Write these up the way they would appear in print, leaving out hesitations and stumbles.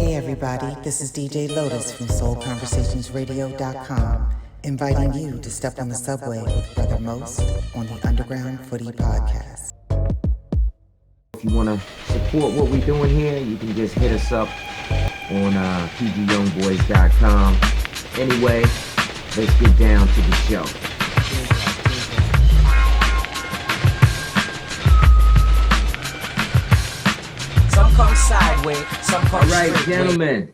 Hey everybody, this is DJ Lotus from SoulConversationsRadio.com, inviting you to step on the subway with Brother Most on the Underground Footy Podcast. If you want to support what we're doing here, you can just hit us up on pgyoungboys.com. Anyway, let's get down to the show. Some come sideways, some come All right, straight gentlemen.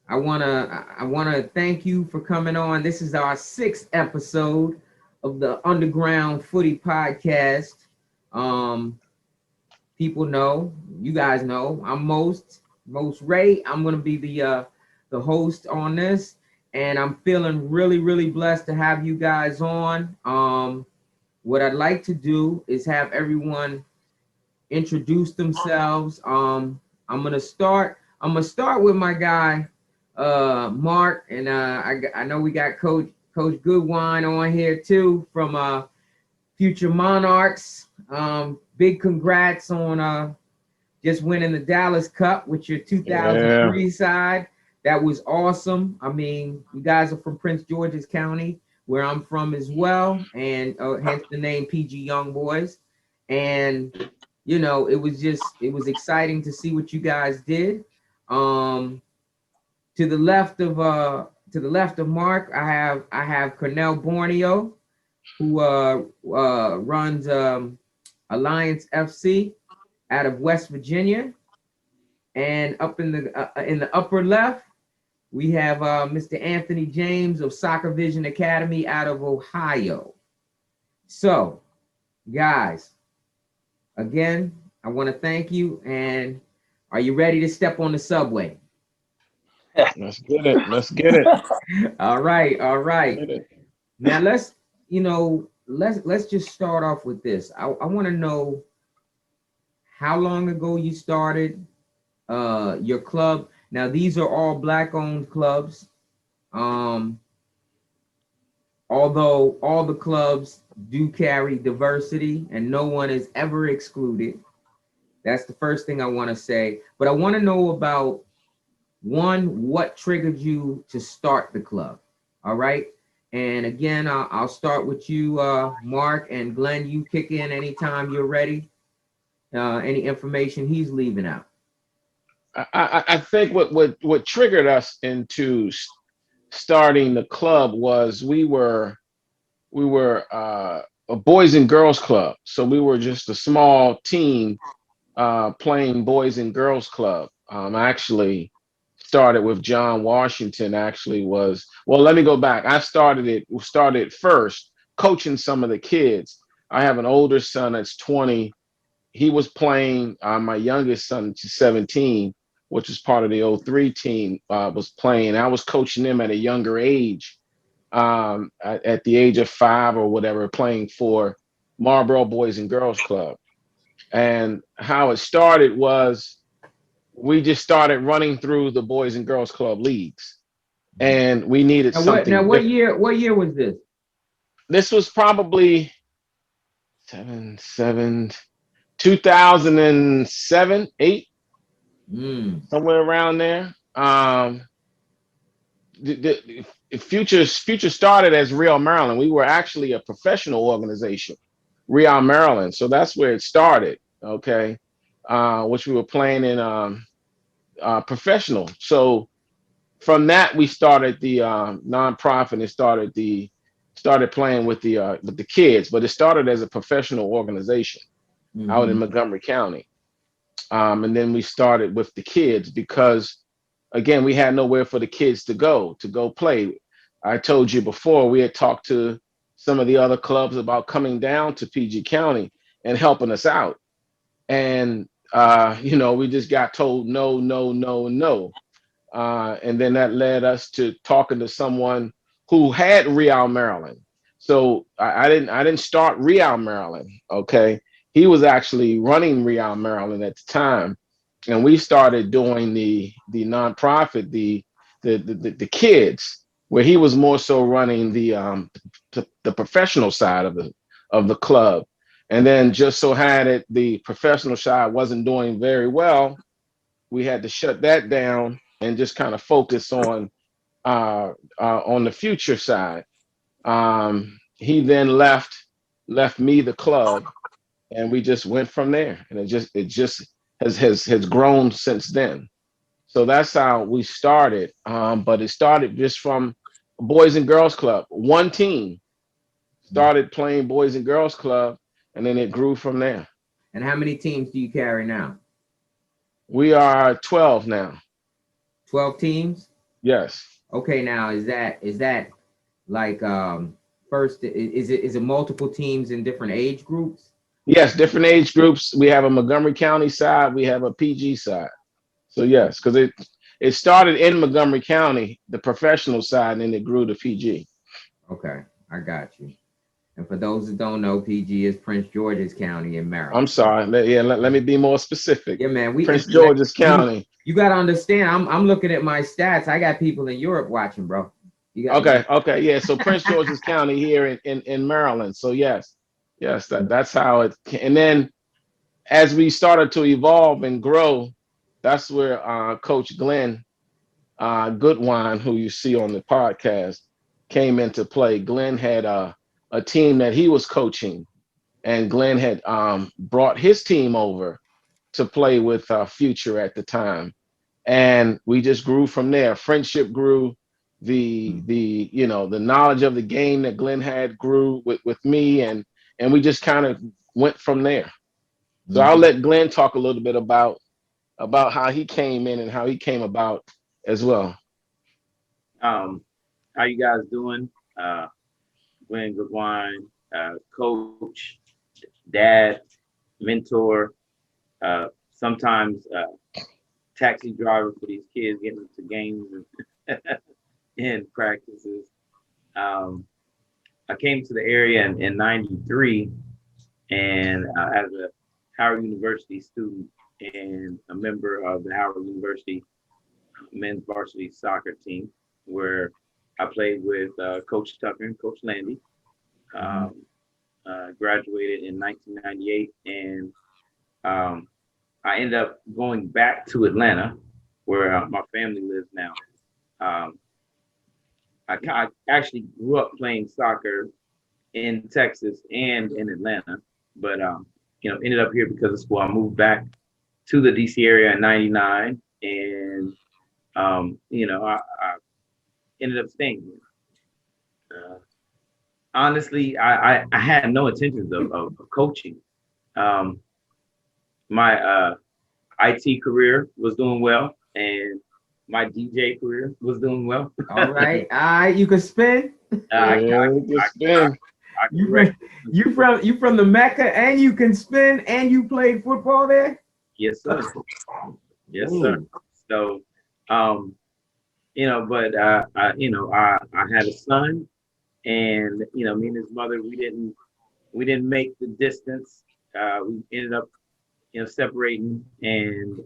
I wanna thank you for coming on. This is our 6th episode of the Underground Footy Podcast. People know, you guys know, I'm Most Ray. I'm gonna be the host on this, and I'm feeling really blessed to have you guys on. What I'd like to do is have everyone introduce themselves. I'm gonna start with my guy Marc, and I know we got Coach Goodwine on here too from Future Monarchs. Big congrats on just winning the Dallas Cup with your 2003 side. That was awesome. I mean, you guys are from Prince George's County, where I'm from as well, and hence the name PG Young Boys. And you know, it was exciting to see what you guys did. To the left of Marc, I have Kernel Borneo, who runs Alliance FC out of West Virginia, and up in the upper left, we have Mr. Anthony James of Soccer Vision Academy out of Ohio. So, guys, again, I want to thank you. And are you ready to step on the subway? Let's get it. All right. Now let's just start off with this. I want to know how long ago you started your club. Now these are all Black-owned clubs. Although all the clubs do carry diversity and no one is ever excluded. That's the first thing I want to say. But I want to know about, one, what triggered you to start the club? All right. And again, I'll start with you, Marc, and Glenn, you kick in anytime you're ready. Any information he's leaving out. I think what triggered us into starting the club was we were a boys and girls club. So we were just a small team playing boys and girls club. I actually started with John Washington. Let me go back. I started first coaching some of the kids. I have an older son that's 20. He was playing. My youngest son, which is 17, which is part of the '03 team, was playing. I was coaching them at a younger age, at the age of 5 or whatever, playing for Marlboro Boys and Girls Club. And how it started was we just started running through the Boys and Girls Club leagues, and we needed something. What year was this? This was probably 2007, 8, somewhere around there. The Future started as Real Maryland. We were actually a professional organization, Real Maryland. So that's where it started. Okay. Which we were playing in professional. So from that we started the nonprofit and started playing with the kids, but it started as a professional organization out in Montgomery County. And then we started with the kids because, again, we had nowhere for the kids to go play. I told you before, we had talked to some of the other clubs about coming down to PG County and helping us out. And, we just got told no. And then that led us to talking to someone who had Real Maryland. So I didn't start Real Maryland. Okay. He was actually running Real Maryland at the time. And we started doing the nonprofit, the kids, where he was more so running the professional side of the club. And then just so had it, the professional side wasn't doing very well. we had to shut that down and just kind of focus on the future side. He then left me the club, and we just went from there, and it just has grown since then. So that's how we started. But it started just from Boys and Girls Club. One team started playing Boys and Girls Club, and then it grew from there. And how many teams do you carry now? We are 12 now. 12 teams? Yes. Okay, now is that like first is it multiple teams in different age groups? Yes, different age groups. We have a Montgomery County side, we have a PG side. So yes, because it started in Montgomery County, the professional side, and then it grew to PG. Okay, I got you. And for those that don't know, PG is Prince George's County in Maryland. I'm sorry. Let me be more specific. Yeah, man. Prince George's County. You gotta understand. I'm looking at my stats. I got people in Europe watching, bro. Okay, yeah. So Prince George's County here in Maryland. So yes, that's how it. And then as we started to evolve and grow, that's where Coach Glenn Goodwine, who you see on the podcast, came into play. Glenn had a team that he was coaching, and Glenn had brought his team over to play with Future at the time, and we just grew from there. Friendship grew, the knowledge of the game that Glenn had grew with me, and we just kind of went from there. So I'll let Glenn talk a little bit about how he came in and how he came about as well. How you guys doing? Glenn Goodwine, coach, dad, mentor, sometimes taxi driver for these kids getting them to games and practices. I came to the area in '93, and as a Howard University student and a member of the Howard University men's varsity soccer team, where I played with Coach Tucker and Coach Landy. Graduated in 1998, and I ended up going back to Atlanta, where my family lives now. I actually grew up playing soccer in Texas and in Atlanta, but ended up here because of school. I moved back to the DC area in '99, and I ended up staying here. Honestly, I had no intentions of coaching. My IT career was doing well, and my DJ career was doing well. All right, you can spin. You from the Mecca, and you can spin, and you played football there. Yes, sir. Yes, sir. So, but I had a son, and me and his mother, we didn't make the distance. We ended up separating, and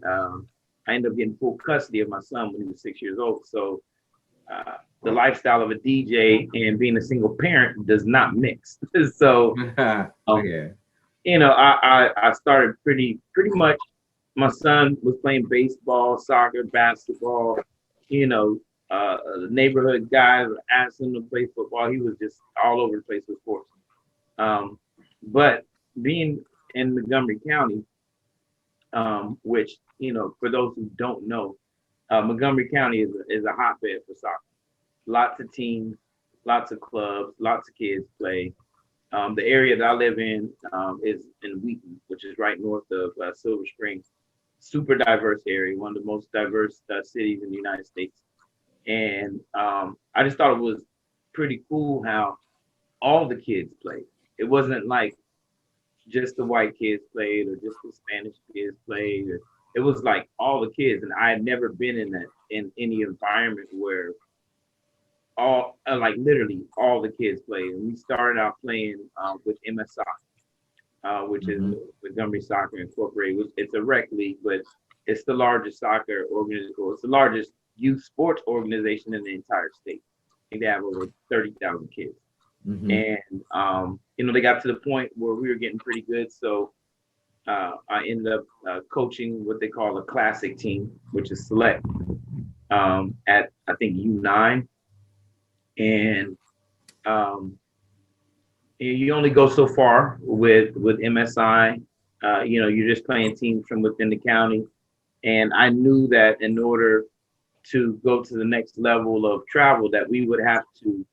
I ended up getting full custody of my son when he was 6 years old. So the lifestyle of a DJ and being a single parent does not mix. So I started pretty much. My son was playing baseball, soccer, basketball. The neighborhood guys asked him to play football. He was just all over the place with sports. But being in Montgomery County, which, for those who don't know, Montgomery County is a hotbed for soccer. Lots of teams, lots of clubs, lots of kids play. The area that I live in is in Wheaton, which is right north of Silver Spring. Super diverse area, one of the most diverse cities in the United States. And I just thought it was pretty cool how all the kids played. It wasn't like just the white kids played or just the Spanish kids played. It was like all the kids, and I had never been in any environment where literally all the kids played. And we started out playing with MSI, which is Montgomery Soccer Incorporated. It's a rec league, but it's the largest soccer organization. It's the largest youth sports organization in the entire state. I think they have over 30,000 kids. And they got to the point where we were getting pretty good. So I ended up coaching what they call a classic team, which is select at I think U9, and you only go so far with MSI. You're just playing teams from within the county, and I knew that in order to go to the next level of travel, that we would have to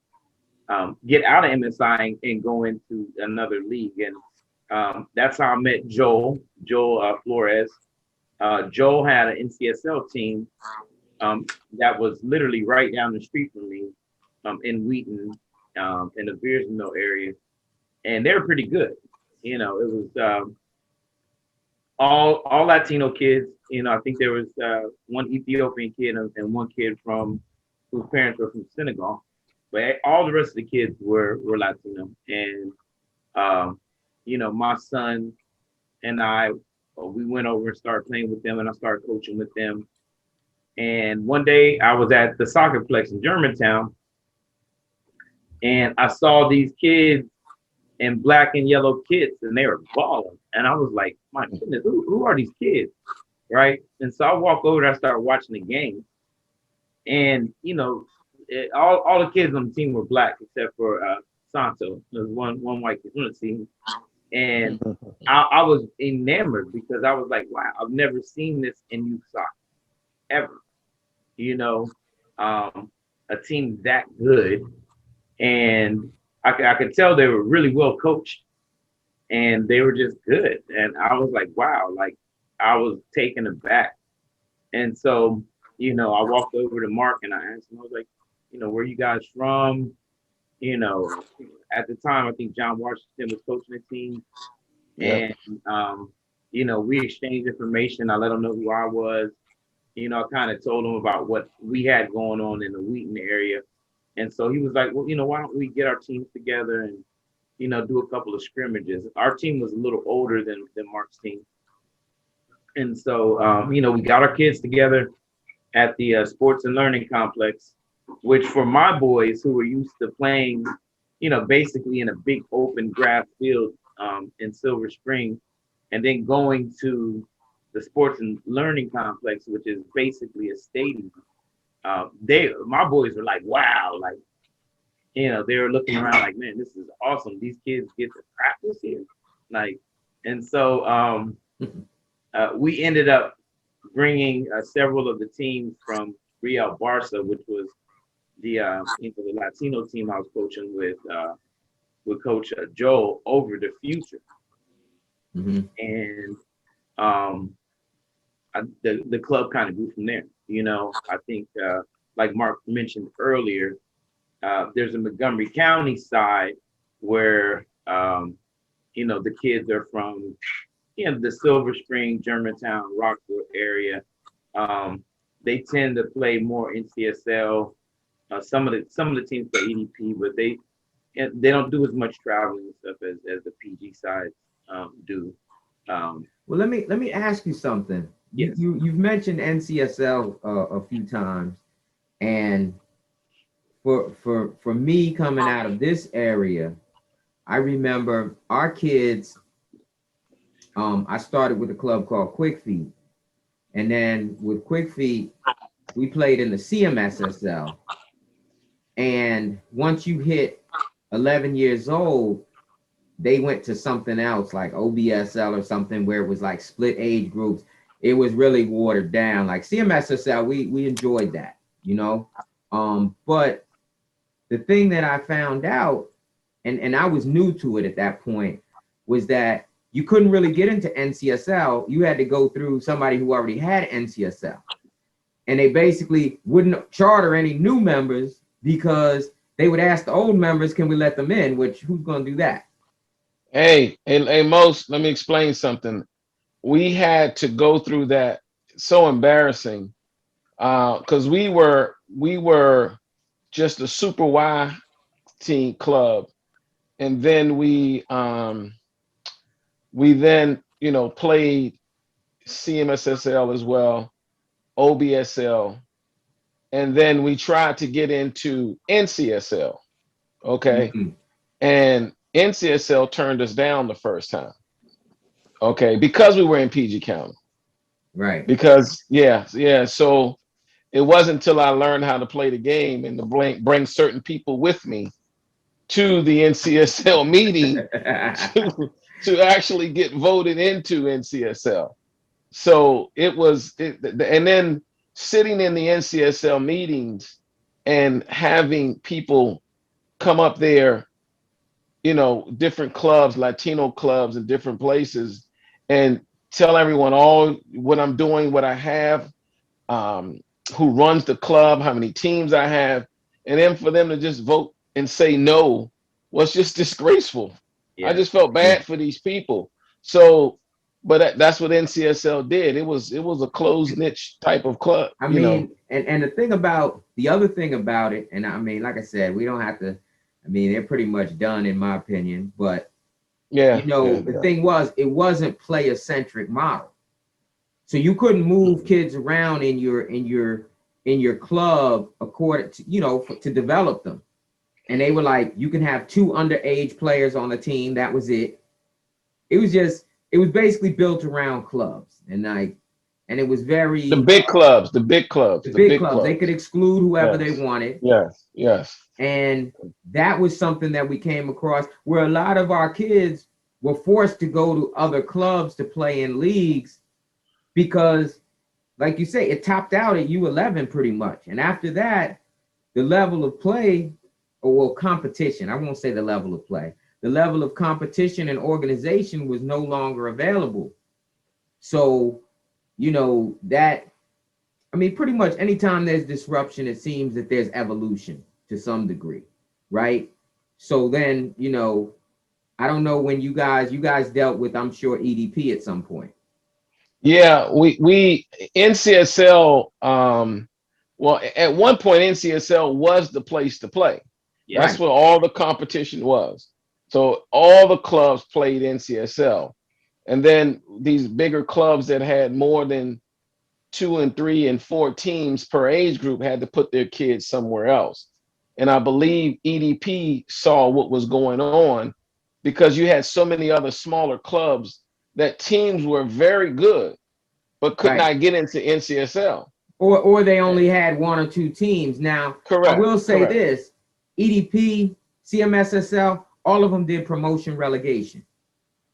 get out of MSI and go into another league, and that's how I met Joel Flores. Joel had an NCSL team that was literally right down the street from me in Wheaton, in the Beersville area, and they were pretty good. It was all Latino kids. I think there was one Ethiopian kid and one kid whose parents were from Senegal, but all the rest of the kids were Latino. And my son and I, we went over and started playing with them, and I started coaching with them. And one day I was at the Soccerplex in Germantown, and I saw these kids in black and yellow kits, and they were balling. And I was like, my goodness, who are these kids? Right. And so I walk over and I started watching the game. And, all the kids on the team were black except for Santo. There was one white kid on the team. And I was enamored because I was like, wow, I've never seen this in youth soccer ever. A team that good. And I could tell they were really well coached, and they were just good. And I was like, wow, like I was taken aback. And so, I walked over to Marc and I asked him, I was like, where you guys from? At the time, I think John Washington was coaching the team. Yeah. And, we exchanged information. I let him know who I was. I kind of told him about what we had going on in the Wheaton area. And so he was like, well, why don't we get our teams together and, do a couple of scrimmages. Our team was a little older than Marc's team. And so, we got our kids together at the Sports and Learning Complex, which for my boys who were used to playing, basically in a big open grass field in Silver Spring, and then going to the Sports and Learning Complex, which is basically a stadium. My boys were like, wow, like, they were looking around like, man, this is awesome. These kids get to practice here. Like, and so we ended up bringing several of the teams from Real Barca, which was the Latino team I was coaching with Coach Joel, over the future. Mm-hmm. And the club kind of grew from there. I think like Marc mentioned earlier, there's a Montgomery County side where the kids are from the Silver Spring, Germantown, Rockville area. They tend to play more NCSL. Some of the teams play EDP, but they don't do as much traveling and stuff as the PG sides do. Well, let me ask you something. Yes. You've mentioned NCSL a few times, and for me coming out of this area, I remember our kids. I started with a club called Quick Feet, and then with Quick Feet, we played in the CMSSL. And once you hit 11 years old, they went to something else like OBSL or something where it was like split age groups. It was really watered down. Like CMSSL, we enjoyed that, but the thing that I found out, and I was new to it at that point, was that you couldn't really get into NCSL. You had to go through somebody who already had NCSL. And they basically wouldn't charter any new members because they would ask the old members, can we let them in? Which, who's going to do that? Hey, Most, let me explain something. We had to go through that. So embarrassing, because we were just a Super Y team club, and then we then played CMSSL as well, OBSL, and then we tried to get into NCSL. Okay, and NCSL turned us down the first time. Okay, because we were in PG County. Right. Because so it wasn't until I learned how to play the game and to bring certain people with me to the NCSL meeting to actually get voted into NCSL. So and then sitting in the NCSL meetings and having people come up there, different clubs, Latino clubs in different places, and tell everyone all what I'm doing, what I have, um, who runs the club, how many teams I have, and then for them to just vote and say no was just disgraceful. I Yeah. just felt bad for these people. So, but that's what NCSL did. It was a closed niche type of club. I mean, and the other thing about it, and I mean, like I said, we don't have to. I mean, they're pretty much done in my opinion. But the thing was, it wasn't player centric model. So you couldn't move kids around in your club according to, to develop them. And they were like, you can have 2 underage players on the team. That was it. It was basically built around clubs, and it was very the big clubs. They could exclude whoever they wanted. Yes. And that was something that we came across where a lot of our kids were forced to go to other clubs to play in leagues because, like you say, it topped out at U11 pretty much. And after that, the level of play, or competition, I won't say the level of play, the level of competition and organization was no longer available. So, pretty much anytime there's disruption, it seems that there's evolution to some degree, right? So then, I don't know when you guys dealt with, I'm sure, EDP at some point. Yeah, we NCSL. Well, at one point, NCSL was the place to play. Yeah. That's where all the competition was. So all the clubs played NCSL, and then these bigger clubs that had more than 2 and 3 and 4 teams per age group had to put their kids somewhere else. And I believe EDP saw what was going on because you had so many other smaller clubs that teams were very good, but could not get into NCSL. Or they only had 1 or 2 teams. Now, correct. I will say this, EDP, CMSSL, all of them did promotion relegation.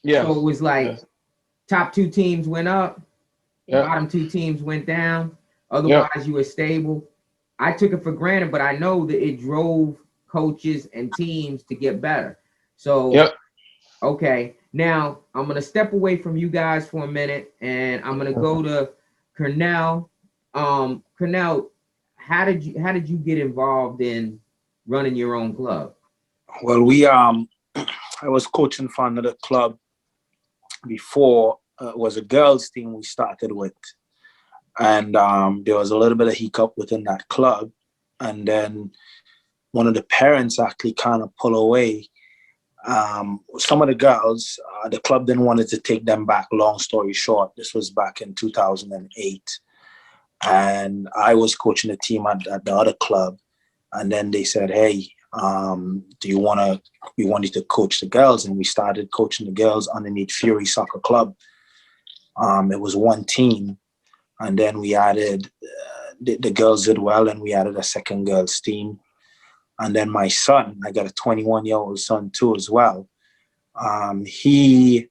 Yeah. So it was like top 2 teams went up, bottom 2 teams went down. Otherwise, you were stable. I took it for granted, but I know that it drove coaches and teams to get better. So, okay. Now, I'm going to step away from you guys for a minute, and I'm going to go to Kernel. Kernel, how did you get involved in running your own club? Well, I was coaching for another club before. It was a girls team we started with, and there was a little bit of hiccup within that club, and then one of the parents actually kind of pulled away. Some of the girls, the club didn't want to take them back. Long story short, this was back in 2008, and I was coaching a team at the other club, and then they said, "Hey, we want you to coach the girls," and we started coaching the girls underneath Fury Soccer Club. It was 1 team, and then we added the girls did well, and we added a second girls team. And then my son, I got a 21-year-old son too as well. He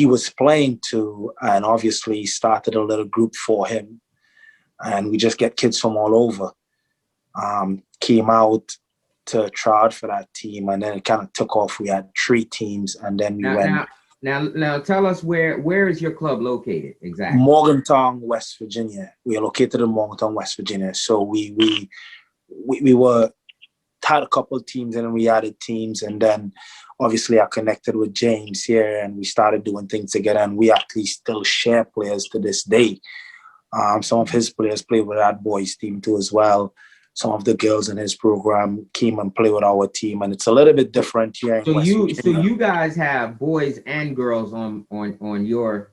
was playing too, and obviously started a little group for him. And we just get kids from all over. Came out to try out for that team, and then it kind of took off. We had 3 teams, and then we went. Now tell us where is your club located exactly? Morgantown, West Virginia. We are located in Morgantown, West Virginia. So we had a couple of teams, and then we added teams, and then obviously I connected with James here, and we started doing things together, and we actually still share players to this day. Some of his players play with that boys team too as well. Some of the girls in his program came and play with our team, and it's a little bit different here in West Virginia. So you guys have boys and girls in your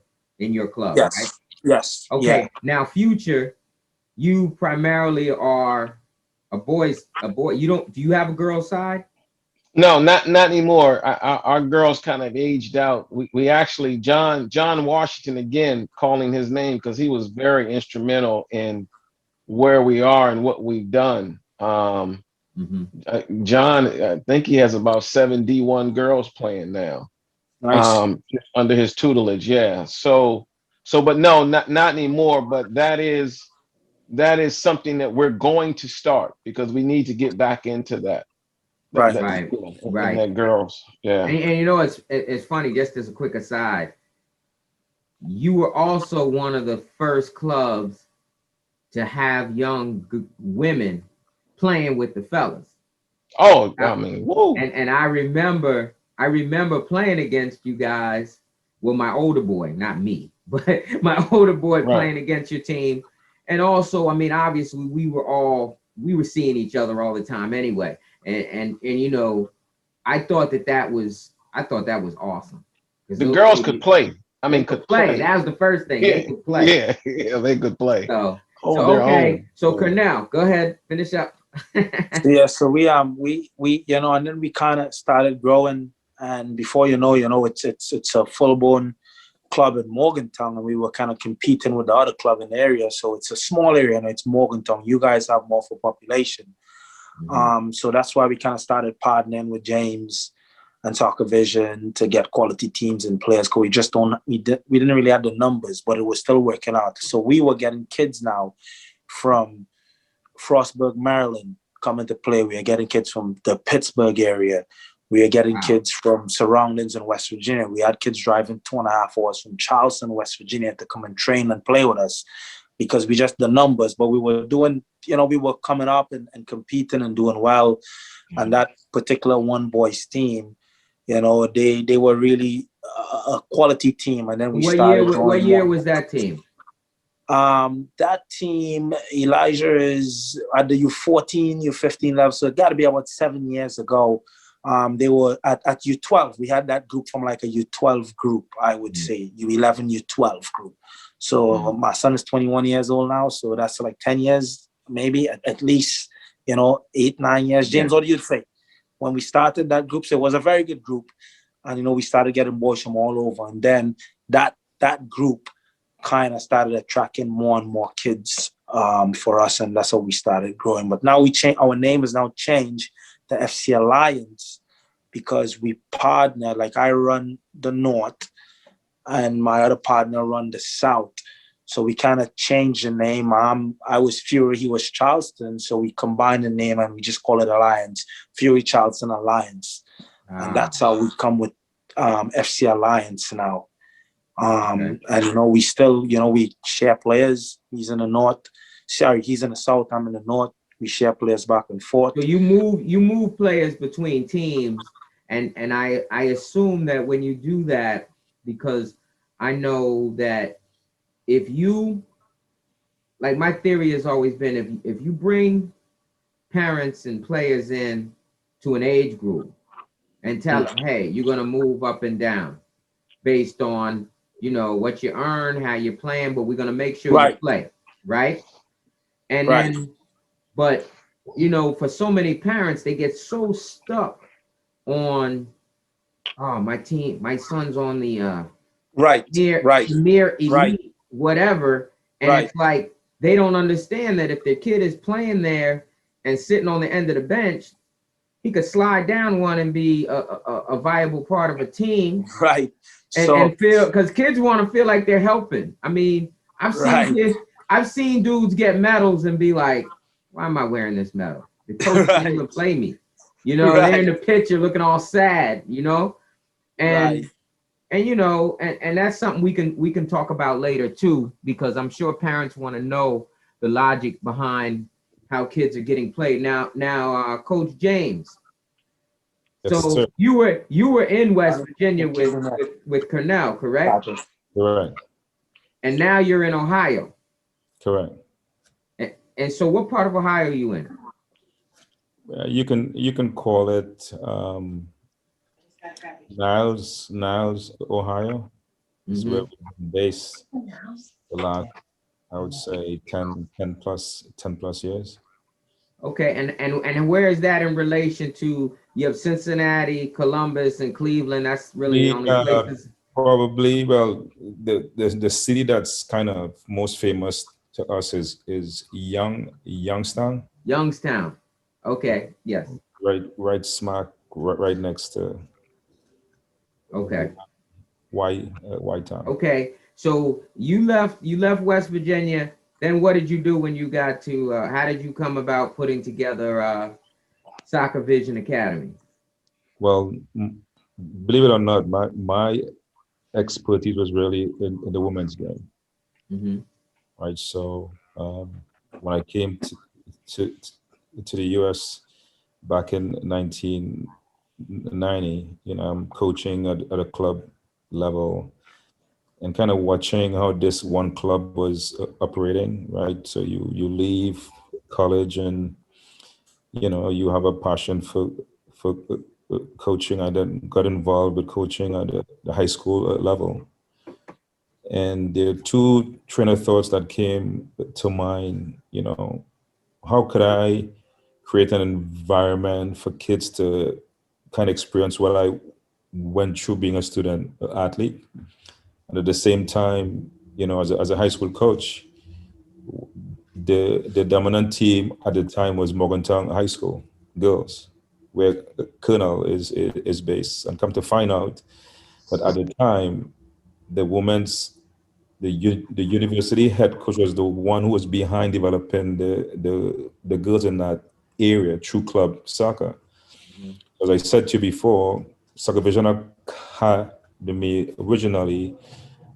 club, yes, right? Yes. Okay. Yeah. Now, future, you primarily are a boy. Do you have a girls' side? No, not anymore. Our girls kind of aged out. We actually John Washington again calling his name because he was very instrumental in where we are and what we've done. John, I think he has about 7 D1 girls playing now. Nice. Under his tutelage, yeah. But no, not anymore. But that is something that we're going to start because we need to get back into that. Right. Right, And right. that girls, yeah. And you know, it's funny, just as a quick aside, you were also one of the first clubs to have young women playing with the fellas. Oh, I mean, whoa. And I remember playing against you guys. Well, my older boy, not me, but my older boy playing against your team. And also, I mean, obviously we were seeing each other all the time anyway. And you know, I thought that was awesome. The girls could play. I mean, could play. That was the first thing. They could play. Yeah, they could play. So okay. Own. So Kernel, go ahead, finish up. Yeah, so we you know, and then we kind of started growing, and before you know, it's a full-blown club in Morgantown, and we were kind of competing with the other club in the area. So it's a small area, and it's Morgantown. You guys have more for population. So that's why we kind of started partnering with James and Soccer Vision to get quality teams and players, because we didn't really have the numbers, but it was still working out. So we were getting kids now from Frostburg, Maryland, coming to play. We are getting kids from the Pittsburgh area. We are getting kids from surroundings in West Virginia. We had kids driving 2.5 hours from Charleston, West Virginia, to come and train and play with us, because we just the numbers. But we were doing, you know, we were coming up and competing and doing well. And that particular one boys team, you know, they were really a quality team. And then we started. What year was that team? That team, Elijah, is at the U14, U15 level, so it got to be about 7 years ago. They were at U12. We had that group from like a U12 group, I would say, U11, U12 group. So my son is 21 years old now, so that's like 10 years, maybe at least, you know, 8, 9 years. James, what do you think? When we started that group, so it was a very good group, and you know, we started getting boys from all over, and then that group kind of started attracting more and more kids for us, and that's how we started growing. But now our name is now changed to FC Alliance, because we partner, like I run the North and my other partner run the South. So we kind of changed the name. I was Fury, he was Charleston. So we combined the name and we just call it Alliance, Fury Charleston Alliance. And that's how we come with FC Alliance now. And, you know, we still, you know, we share players. He's in the North. Sorry, he's in the South. I'm in the North. We share players back and forth. So you move players between teams. And I assume that when you do that, because I know that if you, like, my theory has always been, if you bring parents and players in to an age group and tell them, hey, you're going to move up and down based on, you know, what you earn, how you're playing, but we're going to make sure you play, right? And then, but, you know, for so many parents, they get so stuck on, oh, my son's on the near elite, whatever. And it's like, they don't understand that if their kid is playing there and sitting on the end of the bench, he could slide down one and be a viable part of a team. Right. And feel, because kids want to feel like they're helping. I mean, I've seen dudes get medals and be like, why am I wearing this medal? The coach didn't even play me. You know, they're in the picture looking all sad, you know? And you know, and that's something we can talk about later too, because I'm sure parents want to know the logic behind how kids are getting played. Now, Coach James. Yes, so sir. you were in West Virginia with Kernel, correct? Correct. And now you're in Ohio. Correct. And so, what part of Ohio are you in? You can call it Niles, Ohio. Is where we base the last, I would say, 10 plus years. Okay, and where is that in relation to You have Cincinnati, Columbus, and Cleveland. That's really the only places. Probably, well, the city that's kind of most famous to us is Youngstown. Youngstown. Okay. Yes. Right smack right next to Okay. White Town. Okay. So you left West Virginia. Then what did you do when you got to? How did you come about putting together Soccer Vision Academy? Well, believe it or not, my expertise was really in the women's game, Mm-hmm. right? So when I came to the US back in 1990, I'm coaching at a club level and kind of watching how this one club was operating, right? So you leave college and you have a passion for coaching. I then got involved with coaching at the high school level, and there are two train of thoughts that came to mind. How could I create an environment for kids to kind of experience what I went through being a student athlete, and at the same time, as a high school coach, the dominant team at the time was Morgantown High School girls, where Kernel is based. And come to find out that at the time, the women's the university head coach was the one who was behind developing the girls in that area through club soccer. As I said to you before, Soccer Vision Academy originally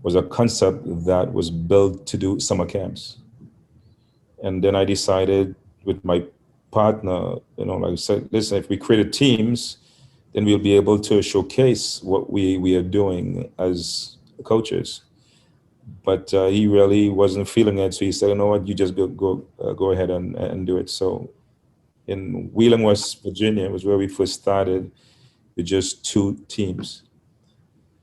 was a concept that was built to do summer camps. And then I decided with my partner, like I said, listen, if we created teams, then we'll be able to showcase what we are doing as coaches. But he really wasn't feeling it, so he said, "You know what? You just go ahead and do it." So in Wheeling, West Virginia, was where we first started with just 2 teams,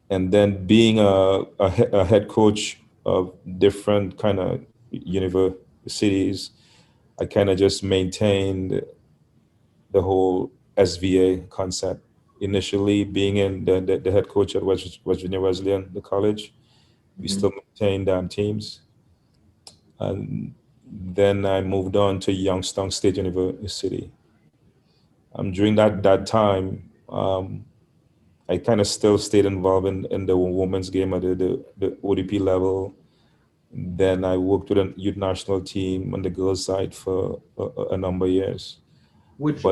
and then being a head coach of different kind of universities, I kind of just maintained the whole SVA concept. Initially, being in the head coach at West Virginia Wesleyan, the college, we still maintained teams. And then I moved on to Youngstown State University. During that time, I kind of still stayed involved in the women's game at the ODP level. Then I worked with a youth national team on the girls' side for a number of years. Which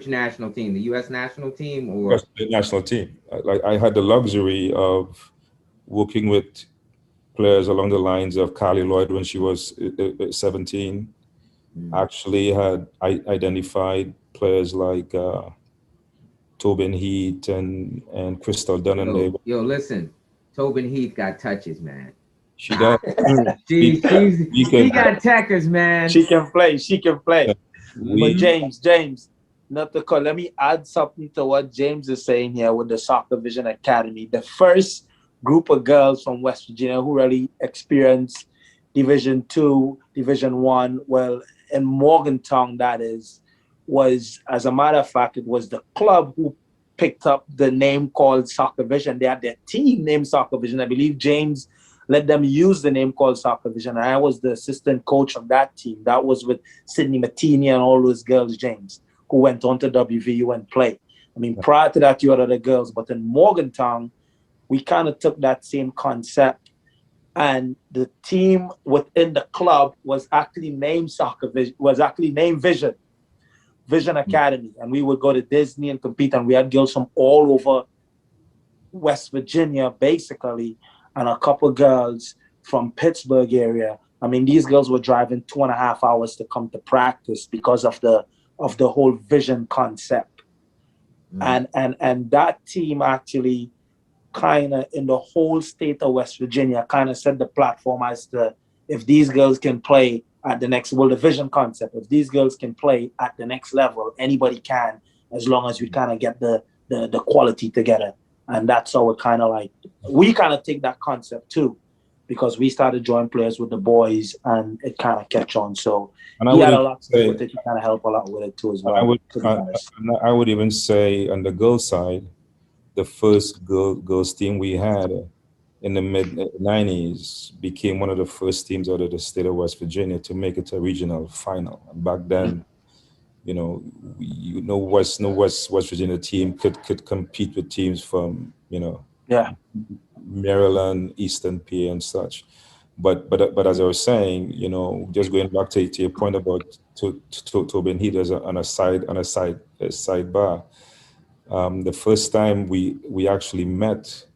national team? The U.S. national team or Yes, the national team. I had the luxury of working with players along the lines of Carly Lloyd when she was 17. Actually had identified players like Tobin Heath and Crystal Dunn. listen, Tobin Heath got touches, man. She does. She got tackers, man. She can play. She can play. But We James, not to call. Let me add something to what James is saying here with the Soccer Vision Academy. The first group of girls from West Virginia who really experienced Division 2, Division 1, well, in Morgantown, that is, was, as a matter of fact, it was the club who picked up the name called Soccer Vision. They had their team named Soccer Vision. I believe James let them use the name called Soccer Vision. And I was the assistant coach of that team. That was with Sydney Mattini and all those girls, James, who went on to WVU and played. I mean, prior to that, you had other girls, but in Morgantown, we kind of took that same concept, and the team within the club was actually named Vision Academy. And we would go to Disney and compete, and we had girls from all over West Virginia, basically, and a couple girls from Pittsburgh area. I mean, these girls were driving 2.5 hours to come to practice because of the whole vision concept. And that team actually kind of in the whole state of West Virginia kind of set the platform as to if these girls can play at the next, well, the vision concept, if these girls can play at the next level, anybody can, as long as we kind of get the quality together. And that's how it kind of like, we kind of take that concept too, because we started drawing players with the boys, and it kind of catch on. So And I he had would a lot to say, do with it. He kind of helped a lot with it too as I well, would, to be honest. I would even say on the girls' side, the first girls team we had in the mid '90s became one of the first teams out of the state of West Virginia to make it to a regional final. And back then, you know, West Virginia team could compete with teams from, you know, Yeah. Maryland, Eastern PA, and such. But as I was saying, you know, just going back to your point about Tobin Heat as on a sidebar. The first time we actually met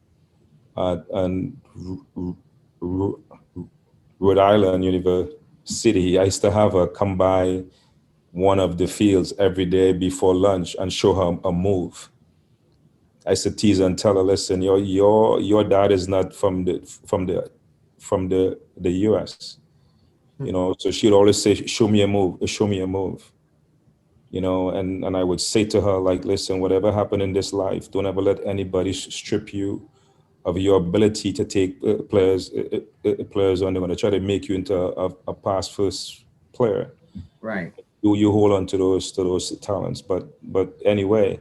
at Rhode Island University, I used to have her come by one of the fields every day before lunch and show her a move. I used to tease her and tell her, listen, your dad is not from the US. You know, so she'd always say, show me a move, show me a move. You know, and I would say to her, like, listen, whatever happened in this life, don't ever let anybody strip you of your ability to take players on. They're going to try to make you into a pass first player. Right. You hold on to those talents. But anyway,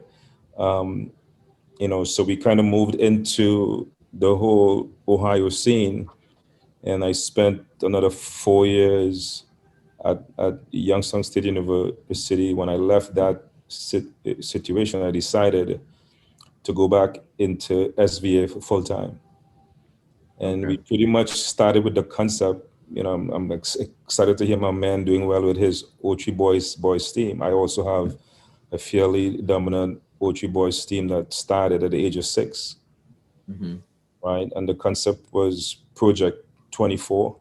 you know, so we kind of moved into the whole Ohio scene, and I spent another 4 years at Youngstown State University. When I left that situation, I decided to go back into SVA full time. And we pretty much started with the concept. You know, I'm excited to hear my man doing well with his O3 boys team. I also have a fairly dominant O3 boys team that started at the age of 6, right? And the concept was Project 24.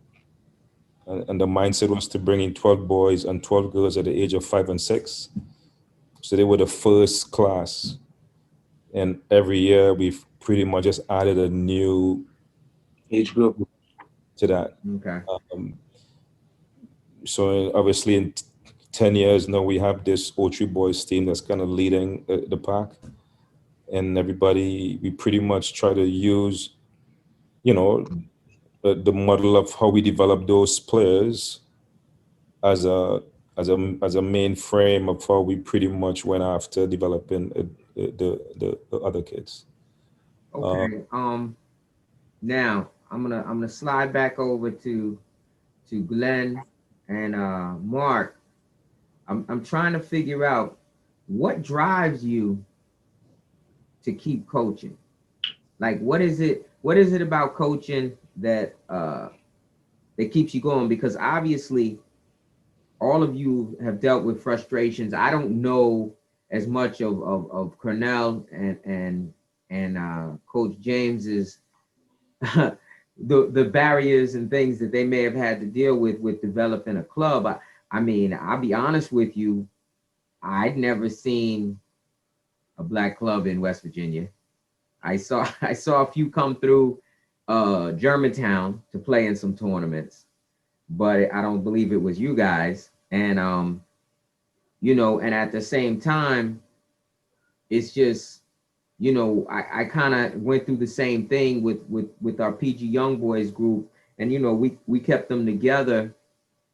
And the mindset was to bring in 12 boys and 12 girls at the age of 5 and 6. So they were the first class. And every year we've pretty much just added a new Age group to that. Okay. So obviously in 10 years now, we have this O3 boys team that's kind of leading the pack. And everybody, we pretty much try to use, you know, the model of how we develop those players as a main frame of how we pretty much went after developing the other kids. Okay. Now I'm gonna slide back over to Glenn and Marc. I'm trying to figure out what drives you to keep coaching. Like, what is it about coaching that keeps you going? Because obviously all of you have dealt with frustrations. I don't know as much of Kernel and Coach James's the barriers and things that they may have had to deal with developing a club. I mean, I'll be honest with you, I'd never seen a black club in West Virginia. I saw a few come through Germantown to play in some tournaments, but I don't believe it was you guys. And you know, and at the same time, it's just, you know, I kind of went through the same thing with our PG Young Boys group, and you know, we kept them together.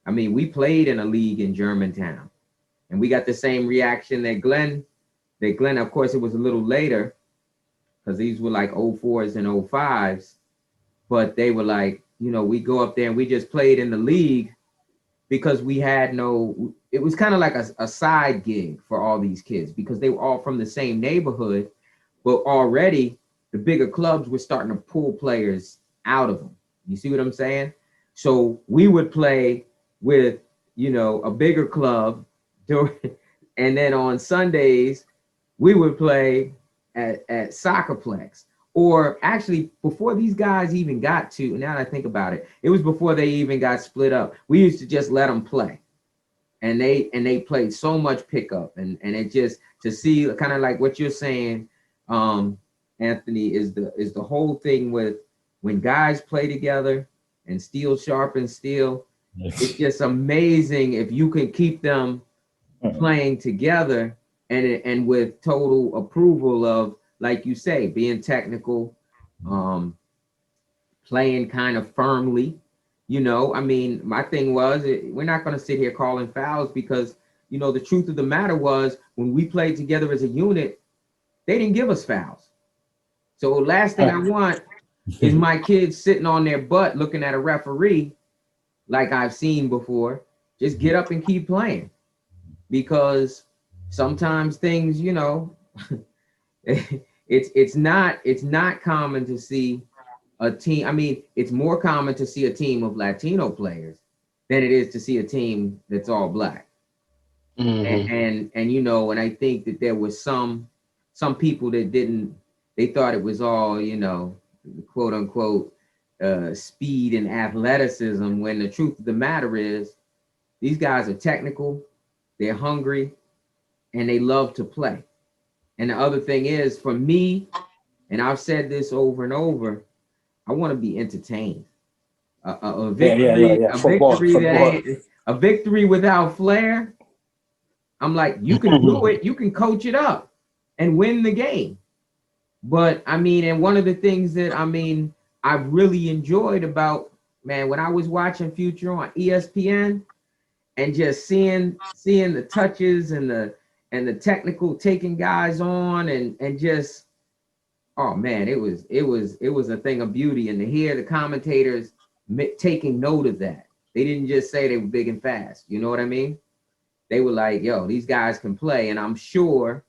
I mean, we played in a league in Germantown, and we got the same reaction that Glenn, of course, it was a little later, because these were like 04s and 05s, but they were like, you know, we go up there and we just played in the league because we had no, it was kind of like a side gig for all these kids because they were all from the same neighborhood, but already the bigger clubs were starting to pull players out of them. You see what I'm saying? So we would play with, you know, a bigger club and then on Sundays, we would play at Soccerplex. Or actually, before these guys even got to, now that I think about it, it was before they even got split up. We used to just let them play. And they played so much pickup. And it just, to see kind of like what you're saying, Anthony, is the whole thing with when guys play together and steel sharpens steel. It's just amazing if you can keep them playing together and with total approval of, like you say, being technical, playing kind of firmly. You know, I mean, my thing was, we're not going to sit here calling fouls because, you know, the truth of the matter was when we played together as a unit, they didn't give us fouls. So last thing I want is my kids sitting on their butt looking at a referee like I've seen before. Just get up and keep playing, because sometimes things, you know, it's not common to see a team. I mean, it's more common to see a team of Latino players than it is to see a team that's all black. And you know, and I think that there was some people that they thought it was all, you know, quote unquote speed and athleticism, when the truth of the matter is these guys are technical, they're hungry, and they love to play. And the other thing is, for me, and I've said this over and over, I want to be entertained. A victory, a victory without flair. I'm like, you can do it, you can coach it up and win the game. But I mean, and one of the things that I've really enjoyed about, man, when I was watching Future on ESPN and just seeing the touches and the technical taking guys on and just, oh man, it was a thing of beauty. And to hear the commentators taking note of that, they didn't just say they were big and fast. You know what I mean? They were like, yo, these guys can play. And I'm sure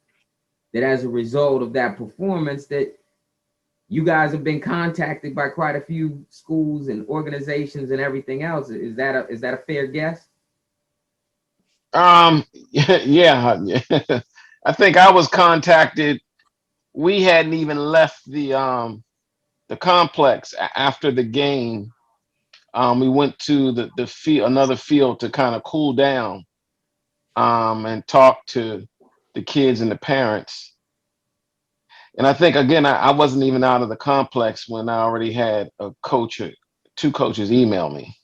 that as a result of that performance, that you guys have been contacted by quite a few schools and organizations and everything else. Is that a fair guess? Yeah. I think I was contacted. We hadn't even left the complex after the game. We went to the field, another field, to kind of cool down, and talk to the kids and the parents. And I think, again, I wasn't even out of the complex when I already had two coaches email me.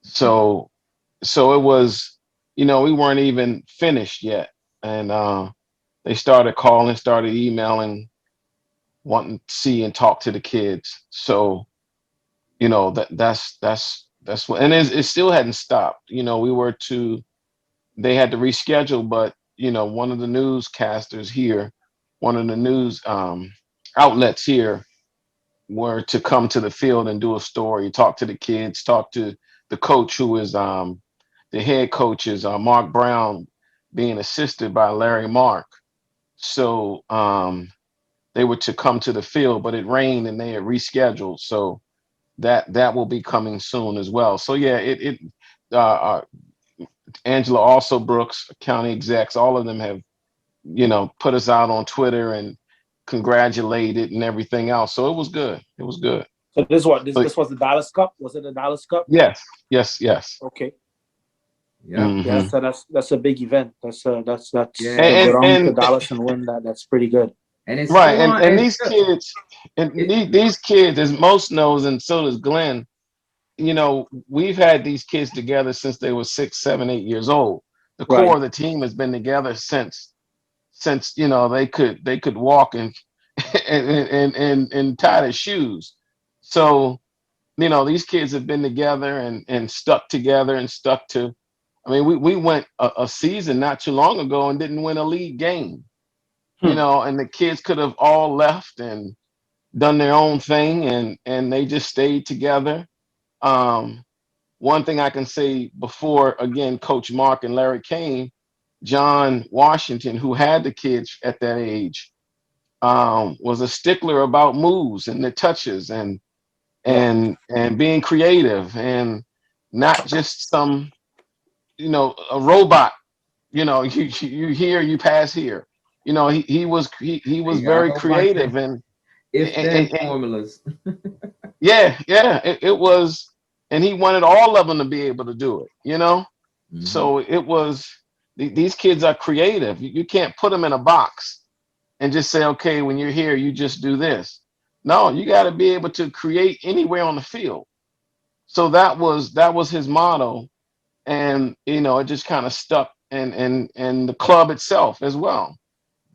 So it was, you know, we weren't even finished yet. And they started calling, started emailing, wanting to see and talk to the kids. So, you know, that's what, and it still hadn't stopped. You know, they had to reschedule, but, you know, one of the newscasters here, one of the news outlets here, were to come to the field and do a story, talk to the kids, talk to the coach, who is the head coach is Marc Brown, being assisted by Larry Marc. So they were to come to the field, but it rained and they had rescheduled. So that will be coming soon as well. So yeah, Angela, also Brooks, county execs, all of them have, you know, put us out on Twitter and congratulated and everything else. So it was good. It was good. So this was the Dallas Cup? Was it the Dallas Cup? Yes. Okay. Yeah. Yeah. So that's a big event. That's Yeah. go down to Dallas and win that. That's pretty good. And it's right. And these kids, these kids, as most knows, and so does Glenn, you know, we've had these kids together since they were 6, 7, 8 years old. The core of the team has been together since you know they could walk and and tie their shoes. So, you know, these kids have been together and stuck together and stuck to. I mean, we went a season not too long ago and didn't win a league game. You know, and the kids could have all left and done their own thing, and they just stayed together. One thing I can say before, again, Coach Marc and Larry came, John Washington, who had the kids at that age, was a stickler about moves and the touches and being creative and not just some, you know, a robot. You know, you here, you pass here. You know, he was very creative and formulas. yeah, it was, and he wanted all of them to be able to do it. You know, so it was. These kids are creative. You can't put them in a box and just say, okay, when you're here, you just do this. No, you got to be able to create anywhere on the field. So that was his motto, and you know, it just kind of stuck, and the club itself as well.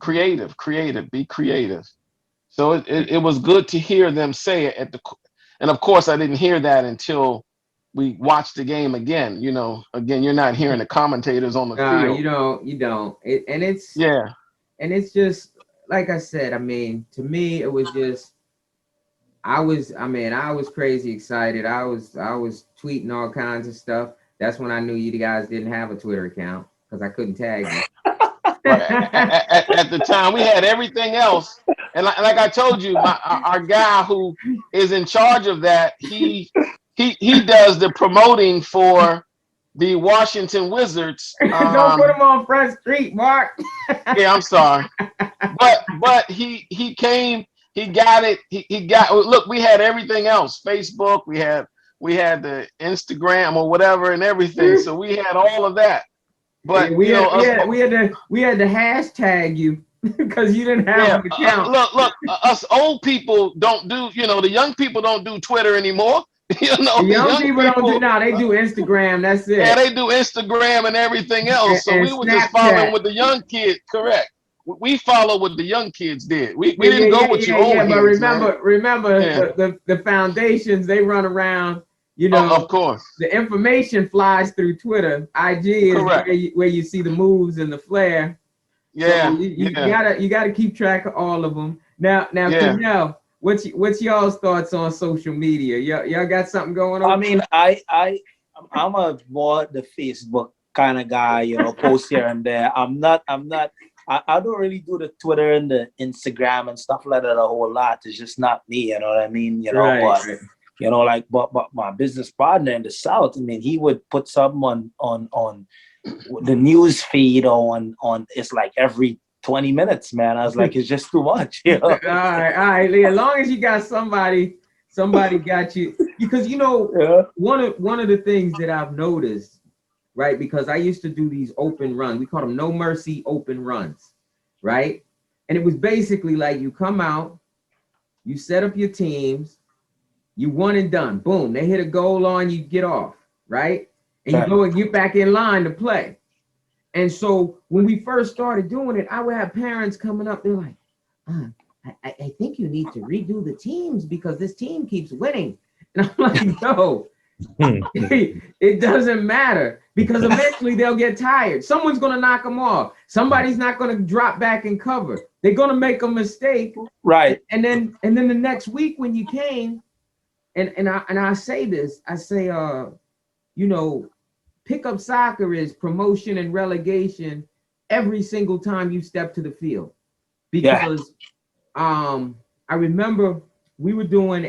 Creative, be creative. So it was good to hear them say it And of course, I didn't hear that until we watched the game again. You know, again, you're not hearing the commentators on the field. You don't. It's Yeah. and it's just like I said. I mean, to me, it was just I was crazy excited. I was tweeting all kinds of stuff. That's when I knew you guys didn't have a Twitter account because I couldn't tag you. Right. At the time, we had everything else, and like I told you, our guy who is in charge of that, he does the promoting for the Washington Wizards. Don't put him on Front Street, Marc. Yeah, I'm sorry, but he came, he got it, he got. Look, we had everything else, Facebook, we had the Instagram or whatever and everything, so we had all of that. But we had to hashtag you because you didn't have an account. Look, us old people don't do, the young people don't do Twitter anymore. The young people don't do now. They do Instagram. That's it. Yeah, they do Instagram and everything else. So we were just following what the young kids. Correct. We follow what the young kids did. We didn't go with your old heads. But remember the foundations, they run around. Of course, the information flies through Twitter. IG is where you see the moves and the flair. Yeah, so you gotta keep track of all of them. Now, Kernel, what's y'all's thoughts on social media? Y'all got something going on? I mean, I'm a more the Facebook kind of guy, post here and there. I don't really do the Twitter and the Instagram and stuff like that a whole lot. It's just not me, you know what I mean? But my business partner in the South, I mean, he would put something on the news feed on it's like every 20 minutes, man. I was like, it's just too much. All right, Lee. As long as you got somebody got you, because one of the things that I've noticed, right? Because I used to do these open runs. We call them no mercy open runs, right? And it was basically like you come out, you set up your teams. You won and done. Boom. They hit a goal on you, get off, right? And you go and get back in line to play. And so when we first started doing it, I would have parents coming up. They're like, I think you need to redo the teams because this team keeps winning. And I'm like, no, it doesn't matter because eventually they'll get tired. Someone's going to knock them off. Somebody's not going to drop back and cover. They're going to make a mistake. Right. And then the next week when you came, And I say this, I say, pickup soccer is promotion and relegation every single time you step to the field. Because I remember we were doing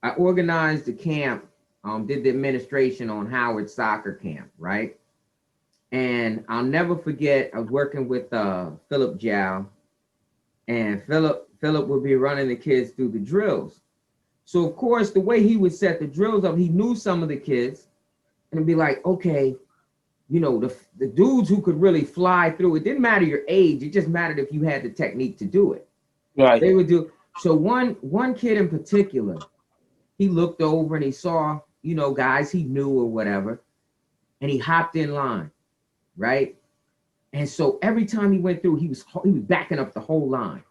I organized a camp, did the administration on Howard soccer camp, right? And I'll never forget, I was working with Philip Jow, and Philip would be running the kids through the drills. So of course, the way he would set the drills up, he knew some of the kids and it'd be like, okay, the dudes who could really fly through, it didn't matter your age. It just mattered if you had the technique to do it. Right. They would do. So one kid in particular, he looked over and he saw, guys he knew or whatever, and he hopped in line, right? And so every time he went through, he was backing up the whole line,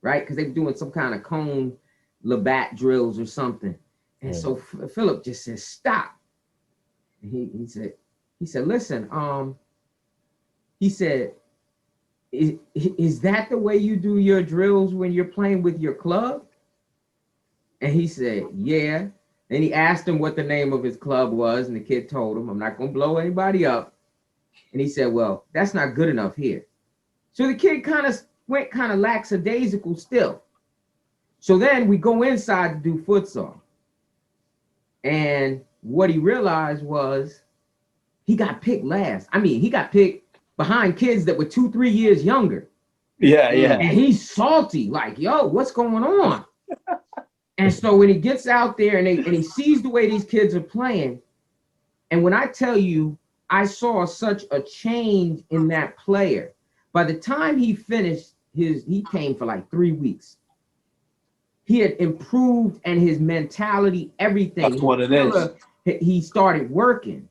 right? Because they were doing some kind of cone Labatt drills or something. And so Philip just said, stop. And he said, listen, he said, is that the way you do your drills when you're playing with your club? And he said, yeah. Then he asked him what the name of his club was, and the kid told him, I'm not going to blow anybody up. And he said, well, that's not good enough here. So the kid went lackadaisical still. So then we go inside to do futsal. And what he realized was he got picked last. I mean, he got picked behind kids that were 2-3 years younger. Yeah. And he's salty, like, yo, what's going on? And so when he gets out there and he sees the way these kids are playing, and when I tell you, I saw such a change in that player. By the time he finished he came for like 3 weeks. He had improved and his mentality, everything. That's what it is. He started working.